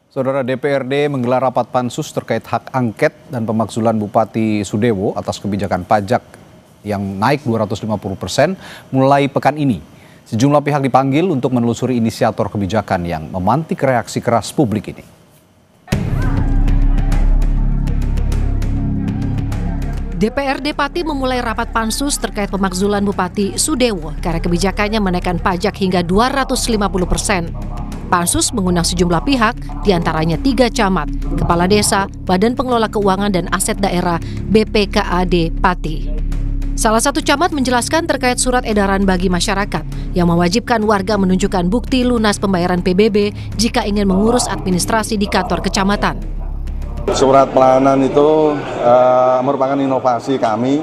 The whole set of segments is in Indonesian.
Saudara, DPRD menggelar rapat pansus terkait hak angket dan pemakzulan Bupati Sudewo atas kebijakan pajak yang naik 250% mulai pekan ini. Sejumlah pihak dipanggil untuk menelusuri inisiator kebijakan yang memantik reaksi keras publik ini. DPRD Pati memulai rapat pansus terkait pemakzulan Bupati Sudewo karena kebijakannya menaikkan pajak hingga 250%. Pansus mengundang sejumlah pihak, diantaranya 3 camat, kepala desa, Badan Pengelola Keuangan dan Aset Daerah BPKAD Pati. Salah satu camat menjelaskan terkait surat edaran bagi masyarakat yang mewajibkan warga menunjukkan bukti lunas pembayaran PBB jika ingin mengurus administrasi di kantor kecamatan. Surat pelayanan itu merupakan inovasi kami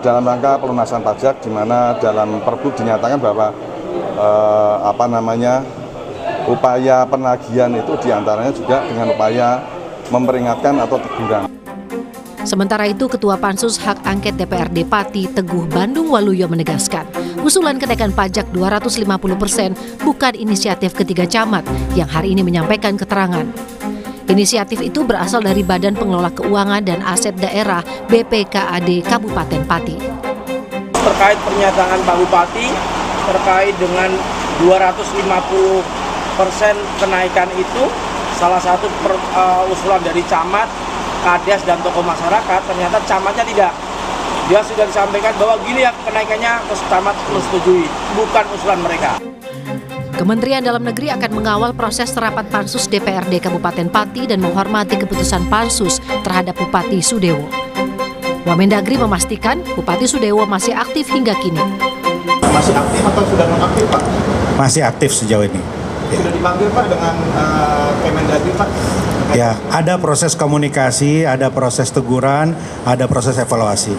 dalam rangka pelunasan pajak, di mana dalam Pergub dinyatakan bahwa upaya penagihan itu diantaranya juga dengan upaya memperingatkan atau teguran. Sementara itu, Ketua Pansus Hak Angket DPRD Pati Teguh Bandung Waluyo menegaskan, usulan kenaikan pajak 250% bukan inisiatif ketiga camat yang hari ini menyampaikan keterangan. Inisiatif itu berasal dari Badan Pengelola Keuangan dan Aset Daerah BPKAD Kabupaten Pati. Terkait pernyataan Pak Bupati terkait dengan 250% kenaikan itu, salah satu usulan dari camat, kades, dan tokoh masyarakat, ternyata camatnya tidak. Dia sudah disampaikan bahwa gini ya kenaikannya, camat menyetujui, bukan usulan mereka. Kementerian Dalam Negeri akan mengawal proses rapat pansus DPRD Kabupaten Pati dan menghormati keputusan pansus terhadap Bupati Sudewo. Wamendagri memastikan Bupati Sudewo masih aktif hingga kini. Masih aktif atau sudah non-aktif, Pak? Masih aktif sejauh ini. Sudah dipanggil, Pak, dengan Kemendagri, Pak? Ya, ada proses komunikasi, ada proses teguran, ada proses evaluasi.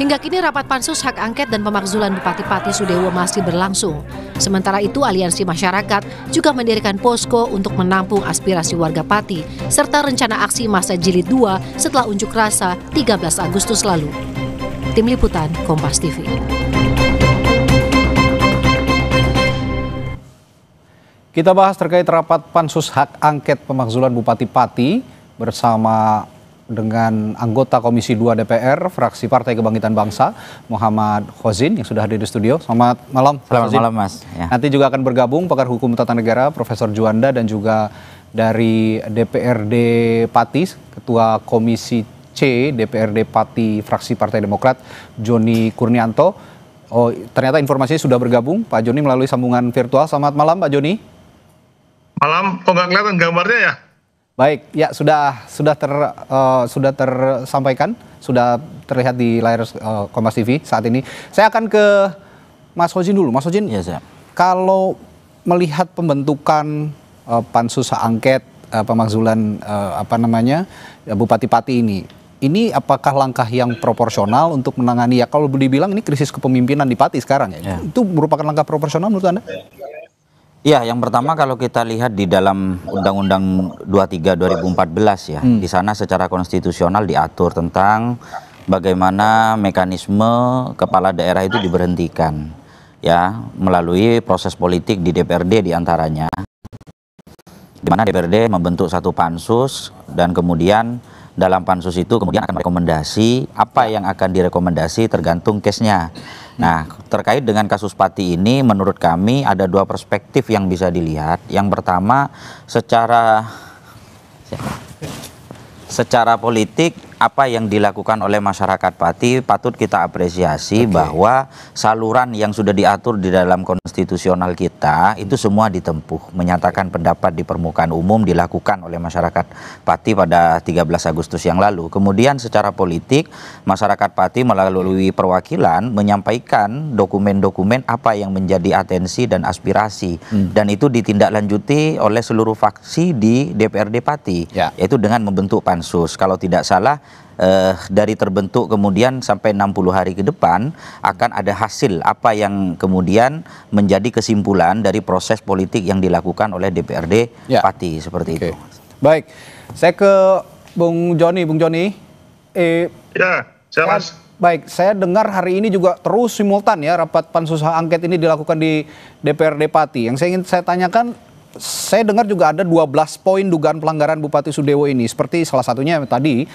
Hingga kini rapat pansus hak angket dan pemakzulan Bupati Pati Sudewo masih berlangsung. Sementara itu, aliansi masyarakat juga mendirikan posko untuk menampung aspirasi warga Pati, serta rencana aksi massa jilid 2 setelah unjuk rasa 13 Agustus lalu. Tim Liputan, Kompas TV. Kita bahas terkait rapat pansus hak angket pemakzulan Bupati Pati bersama dengan anggota Komisi 2 DPR, fraksi Partai Kebangkitan Bangsa, Muhammad Khozin yang sudah hadir di studio. Selamat malam. Selamat malam, Mas. Ya. Nanti juga akan bergabung pakar hukum tata negara, Profesor Juanda, dan juga dari DPRD Pati, Ketua Komisi C DPRD Pati, fraksi Partai Demokrat, Joni Kurnianto. Oh, ternyata informasinya sudah bergabung, Pak Joni, melalui sambungan virtual. Selamat malam, Pak Joni. Malam, kok nggak kelihatan gambarnya ya? Baik, ya sudah tersampaikan, sudah terlihat di layar Kompas TV saat ini. Saya akan ke Mas Khozin dulu. Mas Khozin, ya, kalau melihat pembentukan pansus hak angket pemakzulan Bupati Pati ini apakah langkah yang proporsional untuk menangani, ya kalau dibilang ini krisis kepemimpinan di Pati sekarang ya? Itu merupakan langkah proporsional menurut Anda? Ya, yang pertama kalau kita lihat di dalam Undang-Undang 23 2014 ya, di sana secara konstitusional diatur tentang bagaimana mekanisme kepala daerah itu diberhentikan ya melalui proses politik di DPRD diantaranya, di mana DPRD membentuk satu pansus dan kemudian dalam pansus itu kemudian akan merekomendasi apa yang akan direkomendasi tergantung case-nya. Nah, terkait dengan kasus Pati ini menurut kami ada 2 perspektif yang bisa dilihat. Yang pertama, secara politik apa yang dilakukan oleh masyarakat Pati patut kita apresiasi, bahwa saluran yang sudah diatur di dalam konstitusional kita itu semua ditempuh. Menyatakan pendapat di permukaan umum dilakukan oleh masyarakat Pati pada 13 Agustus yang lalu. Kemudian secara politik masyarakat Pati melalui perwakilan menyampaikan dokumen-dokumen apa yang menjadi atensi dan aspirasi, dan itu ditindaklanjuti oleh seluruh fraksi di DPRD Pati, yaitu dengan membentuk pansus. Kalau tidak salah dari terbentuk kemudian sampai 60 hari ke depan akan ada hasil apa yang kemudian menjadi kesimpulan dari proses politik yang dilakukan oleh DPRD Pati, seperti itu. Baik, saya ke Bung Joni. Ya, saya Mas. Baik, saya dengar hari ini juga terus simultan ya rapat pansus hak angket ini dilakukan di DPRD Pati. Yang saya ingin saya tanyakan, saya dengar juga ada 12 poin dugaan pelanggaran Bupati Sudewo ini. Seperti salah satunya tadi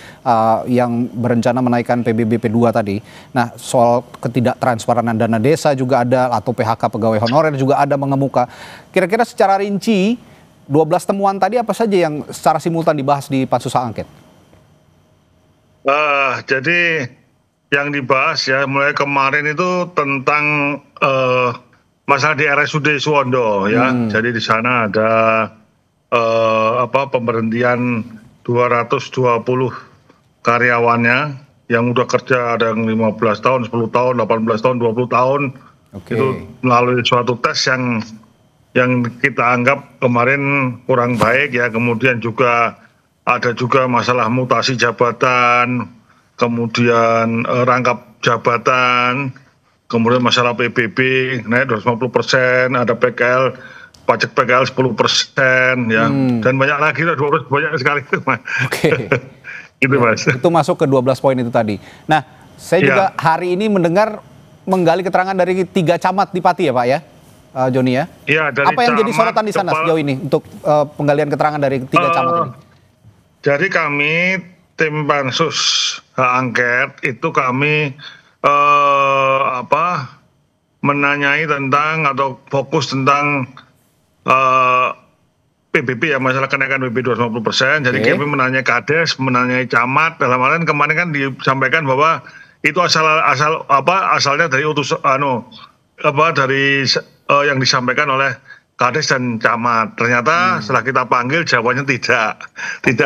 yang berencana menaikkan PBBP 2 tadi. Nah, soal ketidaktransparan dana desa juga ada, atau PHK pegawai honorer juga ada mengemuka. Kira-kira secara rinci 12 temuan tadi apa saja yang secara simultan dibahas di pansus hak angket? Jadi yang dibahas ya mulai kemarin itu tentang masalah di RSUD Suwondo ya. Jadi di sana ada pemberhentian 220 karyawannya yang udah kerja, ada yang 15 tahun, 10 tahun, 18 tahun, 20 tahun. Itu melalui suatu tes yang kita anggap kemarin kurang baik ya. Kemudian juga ada juga masalah mutasi jabatan, kemudian rangkap jabatan, kemudian masalah PBB naik 250%, ada PKL, pajak PKL 10% ya, dan banyak lagi lah, 12 banyak sekali itu, Mas. Gitu, Mas. Itu masuk ke 12 poin itu tadi. Nah, saya juga hari ini mendengar menggali keterangan dari 3 camat di Pati ya Pak ya, Joni ya? Iya, dari apa yang jadi sorotan di sana sejauh ini untuk penggalian keterangan dari 3 camat ini? Jadi kami tim pansus hak angket itu kami menanyai tentang atau fokus tentang PBB ya, masalah kenaikan PBB 250%. Jadi kami menanyai Kades, menanyai camat. Dalam hal ini kemarin kan disampaikan bahwa itu asalnya dari dari yang disampaikan oleh Kades dan camat. Ternyata setelah kita panggil jawabannya tidak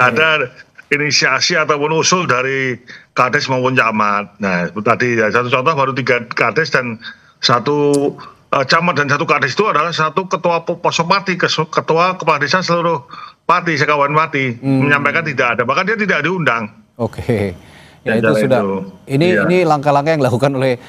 ada inisiasi ataupun usul dari Kades maupun camat. Nah, itu tadi ya, satu contoh baru 3 Kades dan 1 camat, dan 1 Kades itu adalah 1 ketua Posopati, ketua kepala desa seluruh Pati, sekawan Pati, menyampaikan tidak ada, bahkan dia tidak diundang. Ya itu sudah. Ini langkah-langkah yang dilakukan oleh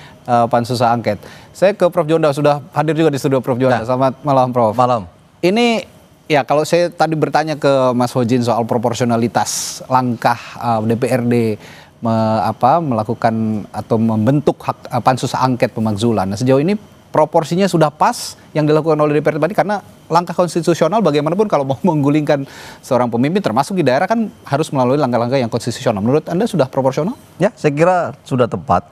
pansus hak angket. Saya ke Prof. Jonda, sudah hadir juga di studio Prof. Jonda. Selamat malam, Prof. Malam. Ini ya, kalau saya tadi bertanya ke Mas Hojin soal proporsionalitas langkah DPRD melakukan atau membentuk pansus angket pemakzulan. Nah, sejauh ini proporsinya sudah pas yang dilakukan oleh DPRD tadi, karena langkah konstitusional bagaimanapun kalau mau menggulingkan seorang pemimpin termasuk di daerah kan harus melalui langkah-langkah yang konstitusional. Menurut Anda sudah proporsional? Ya, saya kira sudah tepat.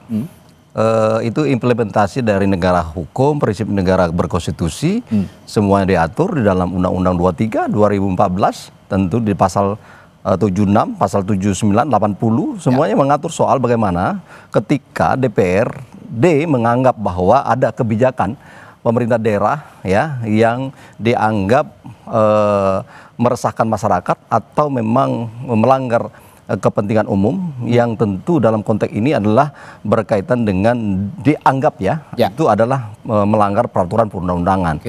Itu implementasi dari negara hukum, prinsip negara berkonstitusi, semuanya diatur di dalam Undang-Undang 23 2014, tentu di pasal 76, pasal 79, 80, semuanya mengatur soal bagaimana ketika DPRD menganggap bahwa ada kebijakan pemerintah daerah ya yang dianggap meresahkan masyarakat atau memang melanggar kepentingan umum, yang tentu dalam konteks ini adalah berkaitan dengan dianggap itu adalah melanggar peraturan perundang-undangan.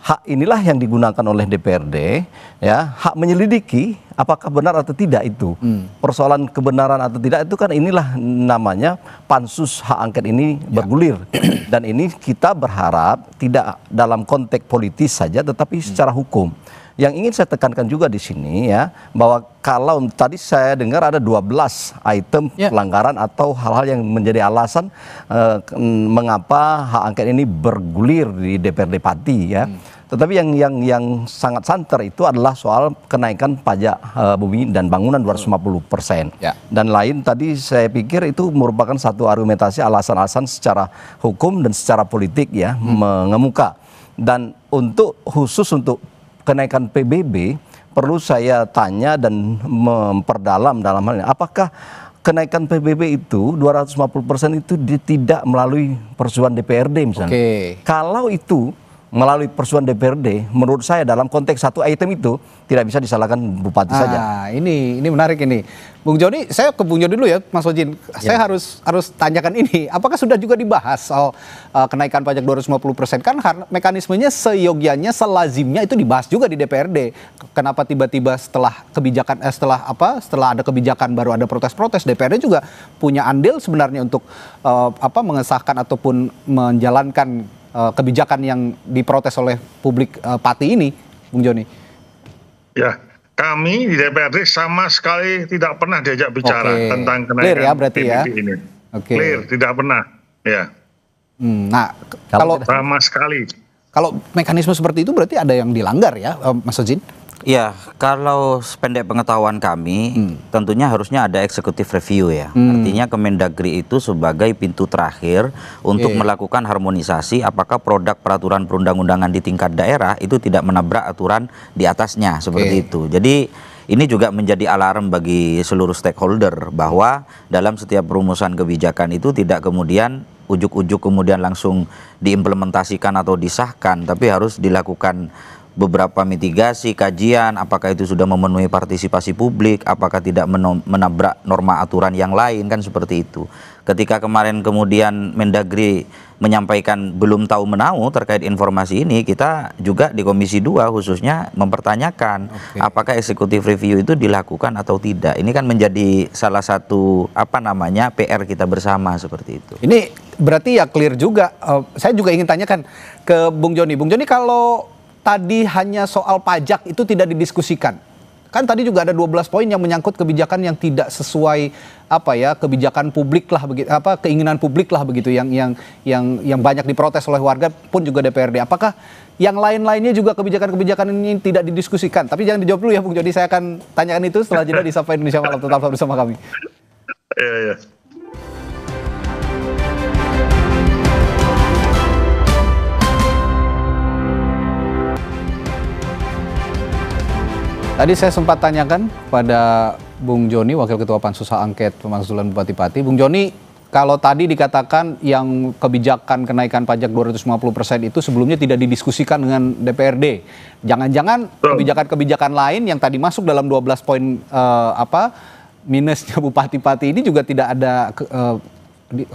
Hak inilah yang digunakan oleh DPRD ya, hak menyelidiki apakah benar atau tidak itu. Persoalan kebenaran atau tidak itu kan inilah namanya pansus hak angket ini bergulir. Dan ini kita berharap tidak dalam konteks politis saja tetapi secara hukum. Yang ingin saya tekankan juga di sini ya, bahwa kalau tadi saya dengar ada 12 item pelanggaran atau hal-hal yang menjadi alasan mengapa hak angket ini bergulir di DPRD Pati ya. Tetapi yang sangat santer itu adalah soal kenaikan pajak bumi dan bangunan 250%. Dan lain tadi saya pikir itu merupakan satu argumentasi alasan-alasan secara hukum dan secara politik ya mengemuka. Dan khusus untuk kenaikan PBB perlu saya tanya dan memperdalam dalam hal ini. Apakah kenaikan PBB itu 250% itu tidak melalui persetujuan DPRD misalnya? Kalau itu melalui persetujuan DPRD, menurut saya dalam konteks satu item itu tidak bisa disalahkan bupati saja. Ini menarik ini. Bung Joni, saya ke Bung Joni dulu ya, Mas Hojin. Saya harus tanyakan ini. Apakah sudah juga dibahas soal kenaikan pajak 250%? Kan mekanismenya seyogianya, selazimnya itu dibahas juga di DPRD. Kenapa tiba-tiba setelah ada kebijakan baru ada protes-protes? DPRD juga punya andil sebenarnya untuk mengesahkan ataupun menjalankan kebijakan yang diprotes oleh publik Pati ini, Bung Joni. Ya, kami di DPRD sama sekali tidak pernah diajak bicara tentang kenaikan PBB ini. Clear, tidak pernah. Ya. Nah, kalau sama sekali. Kalau mekanisme seperti itu berarti ada yang dilanggar ya, Mas Ojin? Ya, kalau sependek pengetahuan kami, tentunya harusnya ada executive review ya. Artinya Kemendagri itu sebagai pintu terakhir untuk melakukan harmonisasi apakah produk peraturan perundang-undangan di tingkat daerah itu tidak menabrak aturan di atasnya, seperti itu. Jadi ini juga menjadi alarm bagi seluruh stakeholder bahwa dalam setiap perumusan kebijakan itu tidak kemudian ujuk-ujuk kemudian langsung diimplementasikan atau disahkan, tapi harus dilakukan beberapa mitigasi, kajian, apakah itu sudah memenuhi partisipasi publik, apakah tidak menabrak norma aturan yang lain, kan seperti itu. Ketika kemarin kemudian Mendagri menyampaikan belum tahu menahu terkait informasi ini, kita juga di Komisi 2 khususnya mempertanyakan apakah executive review itu dilakukan atau tidak. Ini kan menjadi salah satu PR kita bersama, seperti itu. Ini berarti ya clear juga. Saya juga ingin tanyakan ke Bung Joni. Bung Joni, kalau tadi hanya soal pajak itu tidak didiskusikan. Kan tadi juga ada 12 poin yang menyangkut kebijakan yang tidak sesuai kebijakan publik lah begitu, keinginan publik lah begitu yang banyak diprotes oleh warga pun juga DPRD. Apakah yang lain-lainnya juga kebijakan-kebijakan ini tidak didiskusikan? Tapi jangan dijawab dulu ya Bung Joni, saya akan tanyakan itu setelah jeda di Sapa Indonesia Malam. Tetap bersama kami. Iya. Tadi saya sempat tanyakan pada Bung Joni, Wakil Ketua Pansus Hak Angket Pemakzulan Bupati Pati. Bung Joni, kalau tadi dikatakan yang kebijakan kenaikan pajak 250% itu sebelumnya tidak didiskusikan dengan DPRD. Jangan-jangan kebijakan-kebijakan lain yang tadi masuk dalam 12 poin minusnya Bupati Pati ini juga tidak ada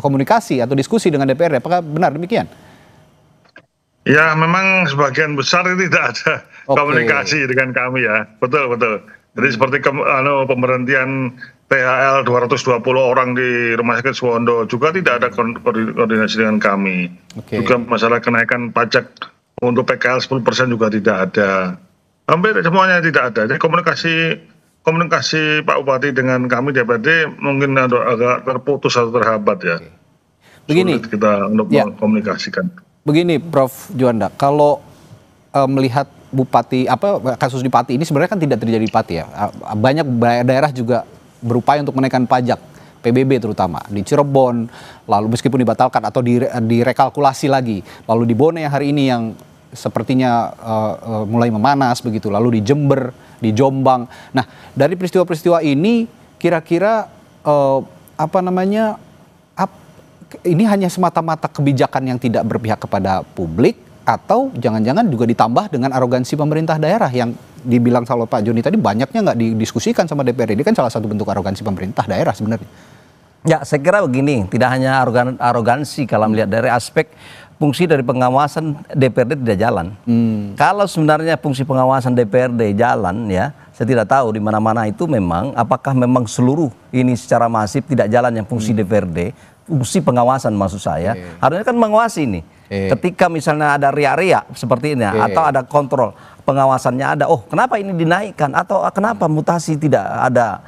komunikasi atau diskusi dengan DPRD. Apakah benar demikian? Ya, memang sebagian besar tidak ada komunikasi dengan kami ya. Betul. Jadi seperti pemberhentian THL 220 orang di Rumah Sakit Suwondo juga tidak ada koordinasi dengan kami. Juga masalah kenaikan pajak untuk PKL 10% juga tidak ada. Hampir semuanya tidak ada. Jadi komunikasi Pak Bupati dengan kami DPRD mungkin agak terputus atau terhambat ya. Begini, sulit kita untuk mengkomunikasikan. Begini Prof Juanda, kalau melihat kasus di Pati ini sebenarnya kan tidak terjadi di Pati ya. Banyak daerah juga berupaya untuk menaikkan pajak, PBB terutama di Cirebon, lalu meskipun dibatalkan atau direkalkulasi lagi, lalu di Bone hari ini yang sepertinya mulai memanas begitu, lalu di Jember, di Jombang. Nah, dari peristiwa-peristiwa ini kira-kira ini hanya semata-mata kebijakan yang tidak berpihak kepada publik, atau jangan-jangan juga ditambah dengan arogansi pemerintah daerah yang dibilang sama Pak Joni tadi banyaknya nggak didiskusikan sama DPRD. Ini kan salah satu bentuk arogansi pemerintah daerah sebenarnya. Ya, saya kira begini, tidak hanya arogansi kalau melihat dari aspek fungsi dari pengawasan DPRD tidak jalan. Kalau sebenarnya fungsi pengawasan DPRD jalan ya, saya tidak tahu di mana-mana itu memang apakah memang seluruh ini secara masif tidak jalan yang fungsi DPRD, fungsi pengawasan maksud saya. Harusnya kan mengawasi ini. Ketika misalnya ada riak-riak seperti ini atau ada kontrol pengawasannya ada, oh kenapa ini dinaikkan atau kenapa mutasi tidak ada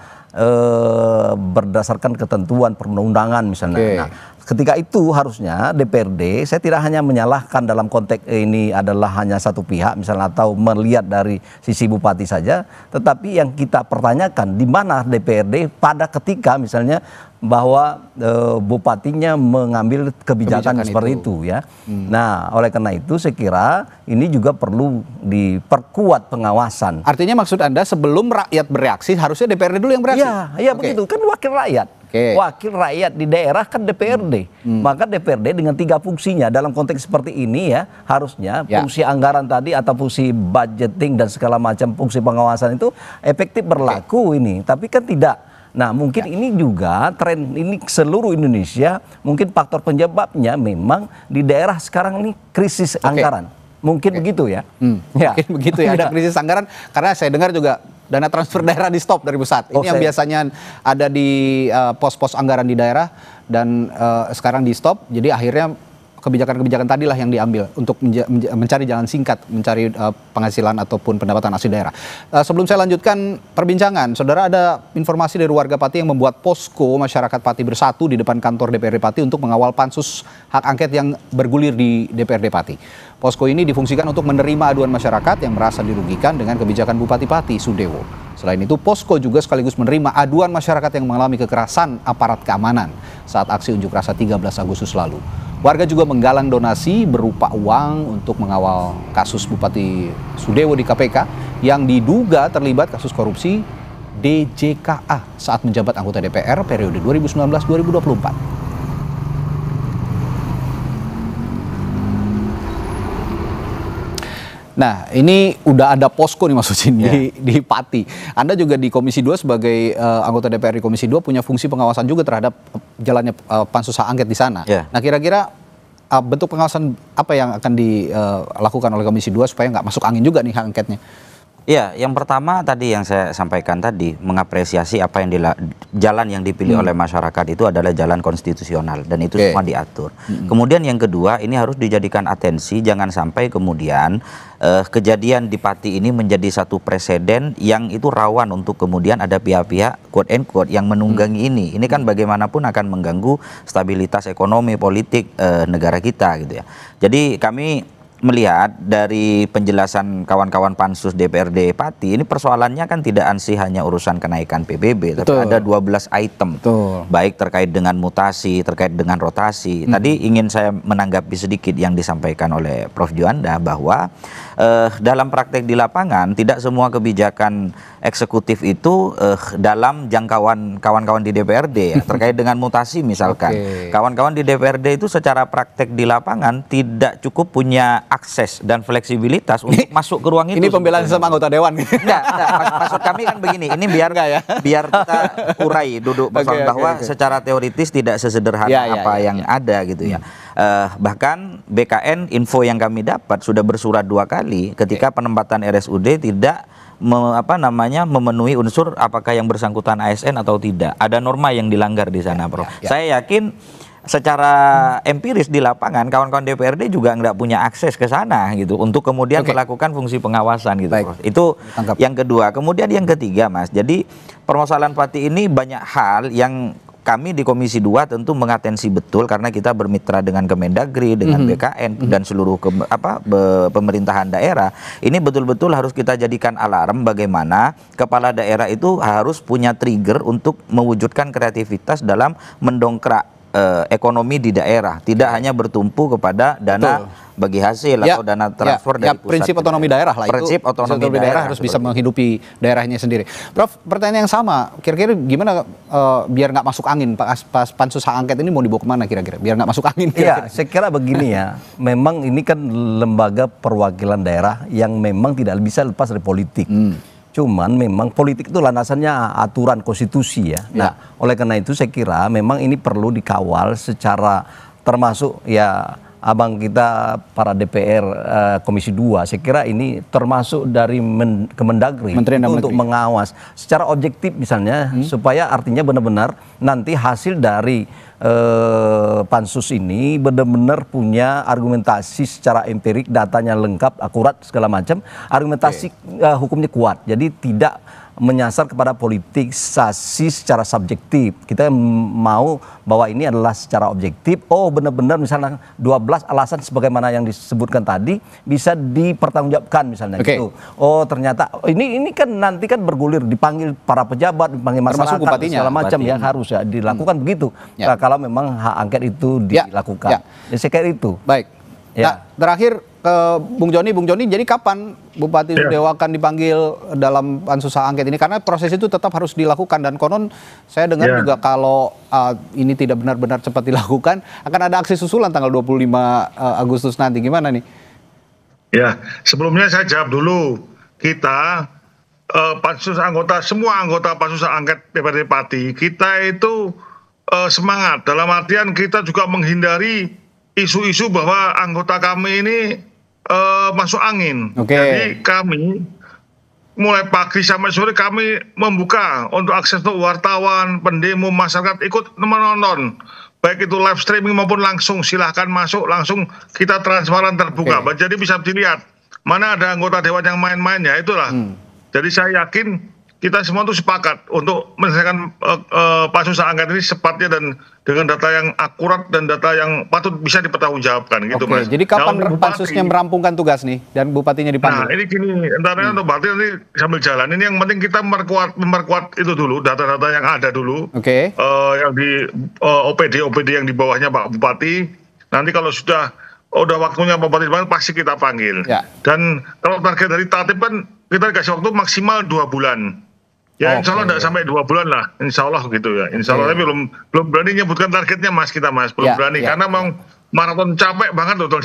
berdasarkan ketentuan perundang-undangan misalnya. Nah, ketika itu harusnya DPRD, saya tidak hanya menyalahkan dalam konteks ini adalah hanya satu pihak misalnya atau melihat dari sisi bupati saja, tetapi yang kita pertanyakan di mana DPRD pada ketika misalnya bahwa bupatinya mengambil kebijakan seperti itu ya. Nah, oleh karena itu saya kira ini juga perlu diperkuat pengawasan. Artinya maksud Anda sebelum rakyat bereaksi harusnya DPRD dulu yang bereaksi? Iya begitu, kan wakil rakyat. Wakil rakyat di daerah kan DPRD. Maka DPRD dengan 3 fungsinya dalam konteks seperti ini ya, harusnya fungsi anggaran tadi atau fungsi budgeting dan segala macam fungsi pengawasan itu efektif berlaku ini. Tapi kan tidak. Nah, mungkin ini juga tren ini seluruh Indonesia, mungkin faktor penyebabnya memang di daerah sekarang ini krisis anggaran. Mungkin begitu ya. Mungkin begitu ya, ada krisis anggaran karena saya dengar juga dana transfer daerah di stop dari pusat. Ini yang biasanya ada di pos-pos anggaran di daerah dan sekarang di stop. Jadi akhirnya kebijakan-kebijakan tadilah yang diambil untuk mencari jalan singkat, mencari penghasilan ataupun pendapatan asli daerah. Sebelum saya lanjutkan perbincangan, saudara, ada informasi dari warga Pati yang membuat posko masyarakat Pati bersatu di depan kantor DPRD Pati untuk mengawal pansus hak angket yang bergulir di DPRD Pati. Posko ini difungsikan untuk menerima aduan masyarakat yang merasa dirugikan dengan kebijakan Bupati Pati, Sudewo. Selain itu, posko juga sekaligus menerima aduan masyarakat yang mengalami kekerasan aparat keamanan saat aksi unjuk rasa 13 Agustus lalu. Warga juga menggalang donasi berupa uang untuk mengawal kasus Bupati Sudewo di KPK yang diduga terlibat kasus korupsi DJKA saat menjabat anggota DPR periode 2019-2024. Nah, ini udah ada posko nih Mas Ujin di Pati. Anda juga di Komisi 2 sebagai anggota DPR di Komisi 2 punya fungsi pengawasan juga terhadap jalannya pansus hak angket di sana. Nah, kira-kira bentuk pengawasan apa yang akan dilakukan oleh Komisi 2 supaya nggak masuk angin juga nih hak angketnya? Ya, yang pertama tadi yang saya sampaikan tadi, mengapresiasi apa yang jalan yang dipilih oleh masyarakat itu adalah jalan konstitusional dan itu semua diatur. Kemudian yang kedua, ini harus dijadikan atensi, jangan sampai kemudian kejadian di Pati ini menjadi satu preseden yang itu rawan untuk kemudian ada pihak-pihak quote and quote yang menunggangi ini. Ini kan bagaimanapun akan mengganggu stabilitas ekonomi politik negara kita gitu ya. Jadi kami melihat dari penjelasan kawan-kawan pansus DPRD Pati, ini persoalannya kan tidak ansih hanya urusan kenaikan PBB, tapi ada 12 item, baik terkait dengan mutasi, terkait dengan rotasi. Tadi ingin saya menanggapi sedikit yang disampaikan oleh Prof. Juanda bahwa dalam praktek di lapangan tidak semua kebijakan eksekutif itu dalam jangkauan kawan-kawan di DPRD ya. Terkait dengan mutasi misalkan, kawan-kawan di DPRD itu secara praktek di lapangan tidak cukup punya akses dan fleksibilitas untuk masuk ke ruang itu. Ini pembelaan sama anggota dewan. Enggak, maksud kami kan begini, ini biar kita urai duduk bersama bahwa secara teoritis tidak sesederhana apa yang ada gitu ya. Bahkan BKN info yang kami dapat sudah bersurat 2 kali ketika penempatan RSUD tidak memenuhi unsur apakah yang bersangkutan ASN atau tidak. Ada norma yang dilanggar di sana, Prof. Saya yakin secara empiris di lapangan kawan-kawan DPRD juga nggak punya akses ke sana gitu untuk kemudian melakukan fungsi pengawasan gitu. Prof. Itu yang kedua. Kemudian yang ketiga, Mas. Jadi permasalahan Pati ini banyak hal yang kami di Komisi 2 tentu mengatensi betul karena kita bermitra dengan Kemendagri, dengan BKN dan seluruh pemerintahan daerah. Ini betul-betul harus kita jadikan alarm bagaimana kepala daerah itu harus punya trigger untuk mewujudkan kreativitas dalam mendongkrak ekonomi di daerah, tidak hanya bertumpu kepada dana bagi hasil atau dana transfer dari pusat. Prinsip otonomi daerah lah. Prinsip otonomi daerah harus bisa menghidupi daerahnya sendiri. Prof, pertanyaan yang sama, kira-kira gimana biar nggak masuk angin pas pansus hak angket ini mau dibawa kemana kira-kira biar nggak masuk angin? Iya, saya kira begini ya, memang ini kan lembaga perwakilan daerah yang memang tidak bisa lepas dari politik. Cuman memang politik itu landasannya aturan konstitusi ya. Nah, oleh karena itu saya kira memang ini perlu dikawal secara termasuk ya abang kita para DPR Komisi 2. Saya kira ini termasuk dari Kemendagri untuk mengawas secara objektif misalnya supaya artinya benar-benar nanti hasil dari pansus ini benar-benar punya argumentasi secara empirik, datanya lengkap, akurat segala macam, argumentasi hukumnya kuat. Jadi tidak menyasar kepada politisasi secara subjektif. Kita mau bahwa ini adalah secara objektif. Oh, benar-benar misalnya 12 alasan sebagaimana yang disebutkan tadi bisa dipertanggungjawabkan misalnya gitu. Oh, ternyata ini kan nanti kan bergulir, dipanggil para pejabat, dipanggil masyarakat segala macam ya, harus ya dilakukan begitu. Nah, kalau memang hak angket itu dilakukan. Ya, saya kira itu. Baik. Nah, terakhir ke Bung Joni, jadi kapan Bupati Sudewo akan dipanggil dalam pansus hak angket ini? Karena proses itu tetap harus dilakukan dan konon saya dengar juga kalau ini tidak benar-benar cepat dilakukan akan ada aksi susulan tanggal 25 Agustus nanti. Gimana nih? Ya, sebelumnya saya jawab dulu. Kita semua anggota pansus hak angket DPRD Pati, kita itu semangat dalam artian kita juga menghindari isu-isu bahwa anggota kami ini masuk angin. Jadi kami mulai pagi sampai sore kami membuka untuk akses untuk wartawan, pendemo, masyarakat ikut menonton baik itu live streaming maupun langsung, silahkan masuk, langsung kita transparan terbuka. Jadi bisa dilihat mana ada anggota dewan yang main-main ya, itulah. Jadi saya yakin kita semua tuh sepakat untuk menyelesaikan pansus hak angket ini secepatnya dan dengan data yang akurat dan data yang patut bisa dipertanggungjawabkan gitu, Mas. Jadi kapan pansusnya merampungkan tugas nih dan bupatinya dipanggil? Nah, ini gini, entarnya untuk Bupati nanti sambil jalan. Ini yang penting kita memperkuat itu dulu, data-data yang ada dulu. Yang di OPD yang di bawahnya Pak Bupati. Nanti kalau sudah waktunya Pak Bupati dipanggil, pasti kita panggil. Dan kalau target dari Tatip kan kita dikasih waktu maksimal 2 bulan. Ya insya Allah tidak sampai 2 bulan lah, insya Allah gitu ya. Insya Allah, tapi belum berani nyebutkan targetnya Mas, belum berani karena memang maraton capek banget betul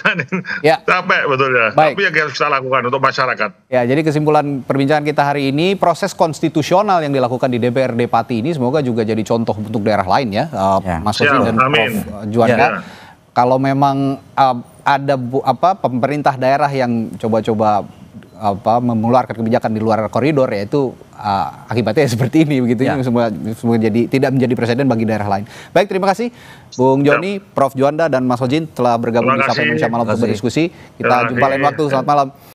capek betul ya. Tapi yang harus kita lakukan untuk masyarakat. Ya, jadi kesimpulan perbincangan kita hari ini, proses konstitusional yang dilakukan di DPRD Pati ini semoga juga jadi contoh untuk daerah lain ya, Mas Hussein dan Prof Juanda. Kalau memang ada pemerintah daerah yang coba-coba mengeluarkan kebijakan di luar koridor, yaitu akibatnya seperti ini begitu, semua jadi tidak menjadi presiden bagi daerah lain. Baik, terima kasih Bung Joni, Prof Juanda dan Mas Hojin telah bergabung di Sapa Indonesia Malam untuk berdiskusi. Kita jumpa lain waktu. Selamat malam.